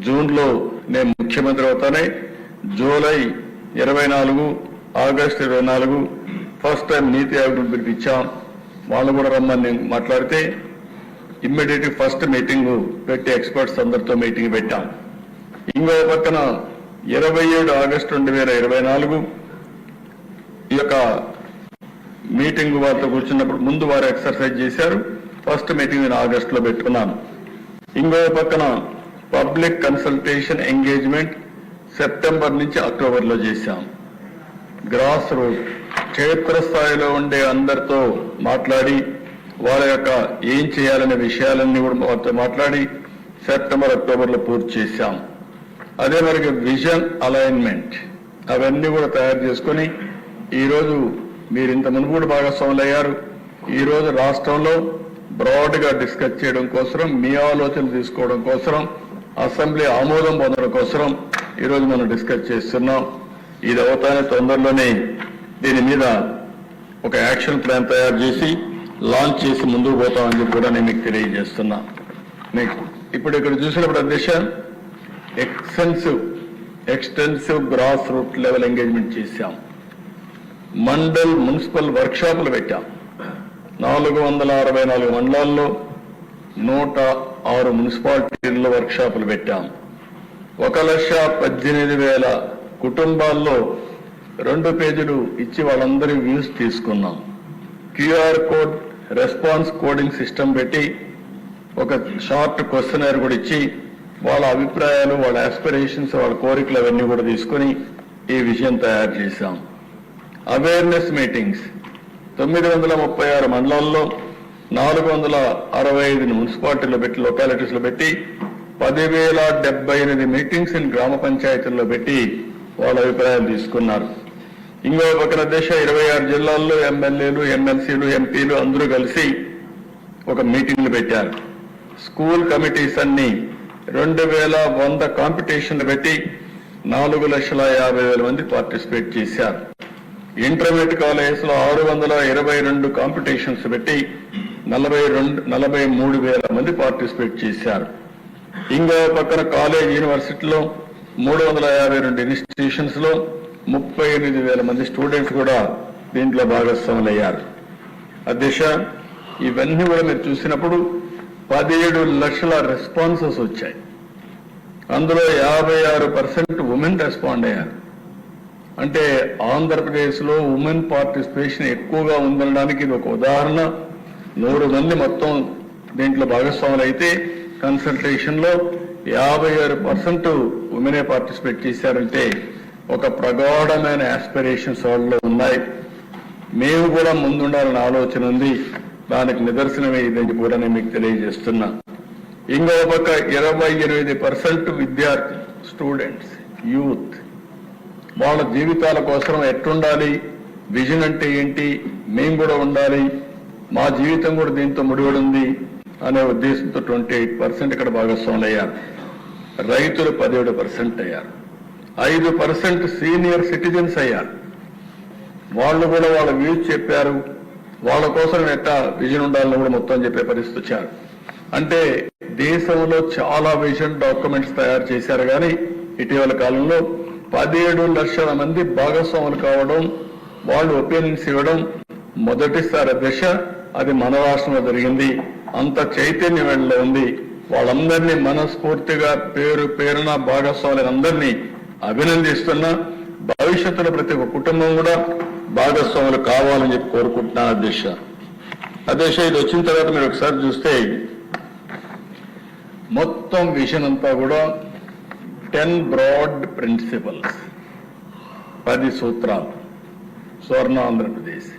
జూన్లో నేను ముఖ్యమంత్రి అవుతానే, జూలై 24, ఆగస్టు 24 ఫస్ట్ టైం నీతి ఆయోగ్ పిలిపించాం. వాళ్ళు కూడా రమ్మని మాట్లాడితే ఇమ్మీడియట్ ఫస్ట్ మీటింగ్ పెట్టి ఎక్స్పర్ట్స్ అందరితో మీటింగ్ పెట్టాం. ఇంకో పక్కన 27 ఆగస్టు 2024 ఈ యొక్క మీటింగ్ వారితో కూర్చున్నప్పుడు ముందు వారు ఎక్సర్సైజ్ చేశారు. ఫస్ట్ మీటింగ్ నేను ఆగస్టులో పెట్టుకున్నాను. ఇంకో పక్కన పబ్లిక్ కన్సల్టేషన్ ఎంగేజ్మెంట్ సెప్టెంబర్ నుంచి అక్టోబర్లో చేశాం. గ్రాస్ రూట్ క్షేత్రస్థాయిలో ఉండే అందరితో మాట్లాడి వాళ్ళ యొక్క ఏం చేయాలనే విషయాలన్నీ కూడా వారితో మాట్లాడి సెప్టెంబర్ అక్టోబర్లో పూర్తి చేశాం. అదే మరి విజన్ అలైన్మెంట్ అవన్నీ కూడా తయారు చేసుకుని ఈరోజు మీరు ఇంత మునుపు కూడా భాగస్వాములు అయ్యారు. ఈరోజు రాష్ట్రంలో బ్రాడ్గా డిస్కస్ చేయడం కోసం, మీ ఆలోచనలు తీసుకోవడం కోసం, అసెంబ్లీ ఆమోదం పొందడం కోసం ఈరోజు మనం డిస్కస్ చేస్తున్నాం. ఇది అవుతానే తొందరలోనే దీని మీద ఒక యాక్షన్ ప్లాన్ తయారు చేసి లాంచ్ చేసి ముందుకు పోతామని చెప్పి కూడా నేను మీకు తెలియజేస్తున్నా. మీకు ఇప్పుడు ఇక్కడ చూసినప్పుడు అధ్యక్ష extensive grass root level engagement చేశాం. మండల్ మున్సిపల్ వర్క్షాపులు పెట్టాం. 464 మండలాల్లో 106 మున్సిపాలిటీల్లో వర్క్షాపులు పెట్టాం. 1,18,000 కుటుంబాల్లో 2 పేజీలు ఇచ్చి వాళ్ళందరి వ్యూస్ తీసుకున్నాం. QR code response coding system పెట్టి ఒక షార్ట్ క్వశ్చనర్ కూడా ఇచ్చి వాళ్ళ అభిప్రాయాలు, వాళ్ళ ఆస్పిరేషన్స్, వాళ్ళ కోరికలు అవన్నీ కూడా తీసుకుని ఈ విషయం తయారు చేశాం. అవేర్నెస్ మీటింగ్స్ 936 మండలాల్లో 465 మున్సిపాలిటీలో పెట్టి, లొకాలిటీస్ లో పెట్టి 10,078 మీటింగ్స్ గ్రామ పంచాయతీల్లో పెట్టి వాళ్ళ అభిప్రాయాలు తీసుకున్నారు. ఇంకో పక్కన 26 జిల్లాల్లో ఎమ్మెల్యేలు, ఎమ్మెల్సీలు, ఎంపీలు అందరూ కలిసి ఒక మీటింగ్లు పెట్టారు. స్కూల్ కమిటీస్ అన్ని 2,100 కాంపిటీషన్లు పెట్టి 4,50,000 మంది పార్టిసిపేట్ చేశారు. ఇంటర్మీడియట్ కాలేజెస్ లో 622 కాంపిటీషన్స్ పెట్టి 43,000 మంది పార్టిసిపేట్ చేశారు. ఇంకో పక్కన కాలేజ్ యూనివర్సిటీలో 352 ఇన్స్టిట్యూషన్స్ లో 38,000 మంది స్టూడెంట్స్ కూడా దీంట్లో భాగస్వాములయ్యారు. అధ్యక్ష, ఇవన్నీ కూడా మీరు చూసినప్పుడు 17 లక్షల రెస్పాన్సెస్ వచ్చాయి. అందులో 56% ఉమెన్ రెస్పాండ్ అయ్యారు. అంటే ఆంధ్రప్రదేశ్ లో ఉమెన్ పార్టిసిపేషన్ ఎక్కువగా ఉందనడానికి ఇది ఒక ఉదాహరణ. 100 మంది మొత్తం దీంట్లో భాగస్వాములు అయితే కన్సల్టేషన్ లో 56% ఉమెనే పార్టిసిపేట్ చేశారంటే ఒక ప్రగాఢమైన ఆస్పిరేషన్స్ వాళ్ళలో ఉన్నాయి. మేము కూడా ముందుండాలన్న ఆలోచన ఉంది. దానికి నిదర్శనమే ఇదని కూడా నేను మీకు తెలియజేస్తున్నా. ఇంకో పక్క 28% విద్యార్థి స్టూడెంట్స్, యూత్ వాళ్ళ జీవితాల కోసం ఎట్టుండాలి, విజన్ అంటే ఏంటి, మేము కూడా ఉండాలి, మా జీవితం కూడా దీంతో ముడిపడి ఉంది అనే ఉద్దేశంతో 28% ఇక్కడ భాగస్వాములు అయ్యారు. రైతులు 17% అయ్యారు. 5% సీనియర్ సిటిజన్స్ అయ్యారు. వాళ్ళు కూడా వాళ్ళ వ్యూస్ చెప్పారు. వాళ్ళ కోసం ఎట్టా విజన్ ఉండాలని కూడా మొత్తం చెప్పే పరిస్థితి వచ్చారు. అంటే దేశంలో చాలా విజన్ డాక్యుమెంట్స్ తయారు చేశారు. కానీ ఇటీవల కాలంలో 17 లక్షల మంది భాగస్వాములు కావడం, వాళ్ళు ఒపీనియన్స్ ఇవ్వడం మొదటిసారి దశ. అది మన రాష్ట్రంలో జరిగింది. అంత చైతన్యం వెళ్ళలో ఉంది. వాళ్ళందరినీ మనస్ఫూర్తిగా పేరు పేరున భాగస్వాములందరినీ అభినందిస్తున్నా. భవిష్యత్తులో ప్రతి ఒక్క కుటుంబం కూడా భాగస్వాములు కావాలని చెప్పి కోరుకుంటున్నాను అధ్యక్ష. అధ్యక్ష, ఇది వచ్చిన తర్వాత మీరు ఒకసారి చూస్తే మొత్తం విజన్ అంతా కూడా 10 బ్రాడ్ ప్రిన్సిపల్స్, 10 సూత్రాలు, స్వర్ణ ఆంధ్రప్రదేశ్.